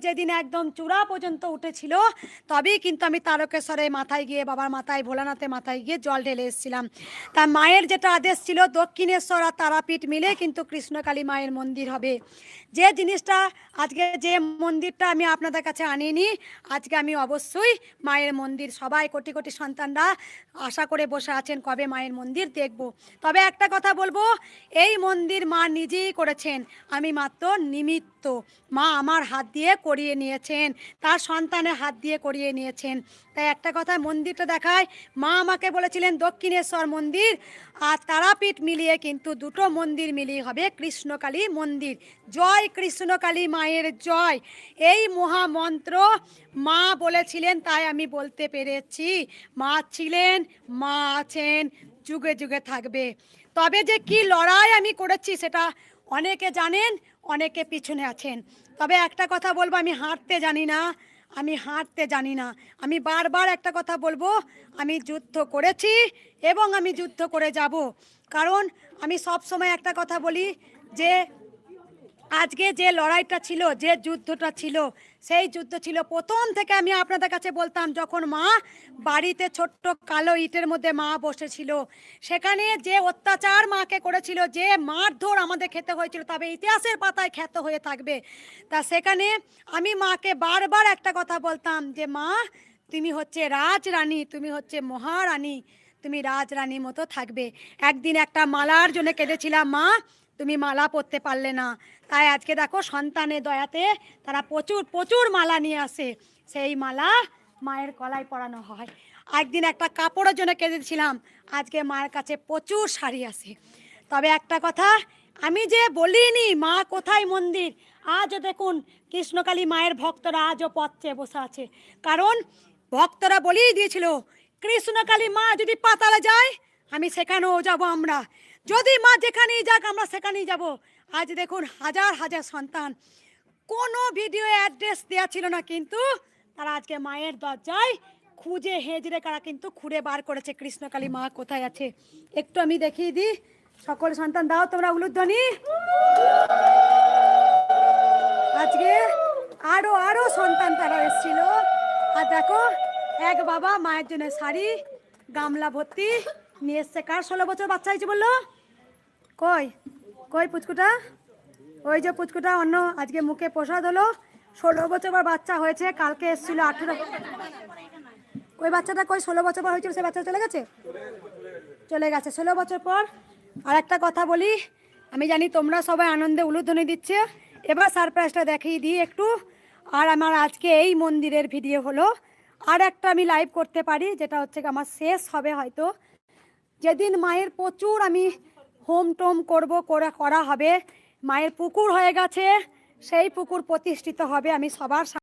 যেদিন একদম চূড়া পর্যন্ত উঠেছিল তবেই কিন্তু আমি তারকেশ্বরে মাথায় গিয়ে বাবার মাথায় ভোলানাথের মাথায় গিয়ে জল ঢেলে এসেছিলাম। তা মায়ের যেটা আদেশ ছিল দক্ষিণেশ্বর আর তারাপীঠ মিলে কিন্তু কৃষ্ণকালী মায়ের মন্দির হবে। যে জিনিসটা আজকে যে মন্দিরটা আমি আপনাদের কাছে আনিনি, আজকে আমি অবশ্যই মায়ের মন্দির সবাই কোটি কোটি সন্তানরা আশা করে বসে আছেন কবে মায়ের মন্দির দেখব। তবে একটা কথা বলবো, এই মন্দির মা নিজেই করেছেন, আমি মাত্র নিমিত্ত। মা আমার হাত দিয়ে করিয়ে নিয়েছেন, তার সন্তানের হাত দিয়ে করিয়ে নিয়েছেন। তাই একটা কথা মন্দিরটা দেখায়, মা আমাকে বলেছিলেন দক্ষিণেশ্বর মন্দির আর তারাপীঠ মিলিয়ে কিন্তু দুটো মন্দির মিলিয়ে হবে কৃষ্ণকালী মন্দির। জয় কৃষ্ণকালী মায়ের জয়, এই মহামন্ত্র মা বলেছিলেন, তাই আমি বলতে পেরেছি। মা ছিলেন, মা আছেন, যুগে যুগে থাকবে। তবে যে কি লড়াই আমি করেছি সেটা অনেকে জানেন, অনেকে পিছনে আছেন। তবে একটা কথা বলবো, আমি হাঁটতে জানি না, আমি হাঁটতে জানি না। আমি বারবার একটা কথা বলবো, আমি যুদ্ধ করেছি এবং আমি যুদ্ধ করে যাব। কারণ আমি সব সময় একটা কথা বলি যে আজকে যে লড়াইটা ছিল, যে যুদ্ধটা ছিল, সেই যুদ্ধ ছিল প্রথম থেকে। আমি আপনাদের কাছে বলতাম যখন মা বাড়িতে ছোট্ট কালো ইটের মধ্যে মা বসেছিল, সেখানে যে অত্যাচার মাকে করেছিল, যে মারধর আমাদের খেতে হয়েছিল, তবে ইতিহাসের পাতায় খ্যাত হয়ে থাকবে। তা সেখানে আমি মাকে বারবার একটা কথা বলতাম যে মা তুমি হচ্ছে রাজরানী, তুমি হচ্ছে মহারানী, তুমি রাজরানীর মতো থাকবে। একদিন একটা মালার জন্য কেঁদেছিলাম, মা তুমি মালা পরতে পারলে না। তাই আজকে দেখো সন্তানের দয়াতে তারা প্রচুর প্রচুর মালা নিয়ে আসে, সেই মালা মায়ের গলায় পরানো হয়। একদিন একটা কাপড়ের জন্য কেঁদেছিলাম, আজকে মায়ের কাছে প্রচুর শাড়ি আসে। তবে একটা কথা আমি যে বলিনি মা কোথায় মন্দির, আজও দেখুন কৃষ্ণকালী মায়ের ভক্তরা আজও পথ চেয়ে বসে আছে। কারণ ভক্তরা বলেই দিয়েছিল কৃষ্ণকালী মা যদি পাতালে যায় আমি সেখানেও যাব, আমরা যদি মা যেখানেই যাক আমরা সেখানেই যাব। আজ দেখুন হাজার হাজার সন্তান, কোনো ভিডিও অ্যাড্রেস দেওয়া ছিল না, কিন্তু তারা আজকে মায়ের দরজায় খুঁজে হেজড়ে কারা কিন্তু খুঁড়ে বার করেছে কৃষ্ণকালী মা কোথায় আছে। একটু আমি দেখিয়ে দিই, সকল সন্তান দাও তোমরা উলুধ্বনি। আজকে আরো আরো সন্তান তারা এসেছিল। আর দেখো এক বাবা মায়ের জন্য শাড়ি গামলা ভর্তি নিয়ে এসছে। কার 16 বছর বাচ্চা হয়েছে বললো? কই কই পুচকুটা? ওই যে পুচকুটা, অন্য আজকে মুখে প্রসাদ হলো। 16 বছর পর বাচ্চা হয়েছে, কালকে এসেছিল 18। ওই বাচ্চাটা কই 16 বছর পর হয়েছিল, সে বাচ্চা চলে গেছে, চলে গেছে 16 বছর পর। আর একটা কথা বলি, আমি জানি তোমরা সবাই আনন্দে উলুধ্বনি দিচ্ছে, এবার সারপ্রাইজটা দেখিয়ে দিই একটু। আর আমার আজকে এই মন্দিরের ভিডিও হলো, আর একটা আমি লাইভ করতে পারি, যেটা হচ্ছে আমার শেষ হবে হয়তো। যেদিন মায়ের প্রচুর আমি হোম টোম করব, করা হবে, মায়ের পুকুর হয়ে গেছে, সেই পুকুর প্রতিষ্ঠিত হবে। আমি সবার